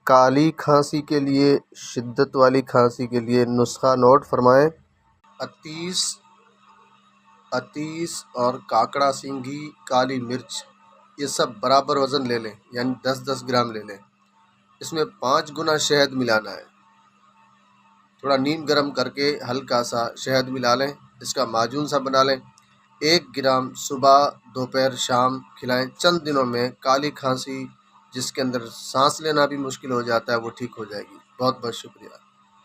काली खांसी के लिए, शिद्दत वाली खांसी के लिए नुस्खा नोट फरमाएं। अतीस अतीस और काकड़ा सिंघी, काली मिर्च, ये सब बराबर वज़न ले लें, यानी 10-10 ग्राम ले लें। इसमें 5 गुना शहद मिलाना है। थोड़ा नीम गर्म करके हल्का सा शहद मिला लें, इसका माजून सा बना लें। 1 ग्राम सुबह, दोपहर, शाम खिलाएं। चंद दिनों में काली खांसी, जिसके अंदर सांस लेना भी मुश्किल हो जाता है, वो ठीक हो जाएगी। बहुत बहुत शुक्रिया।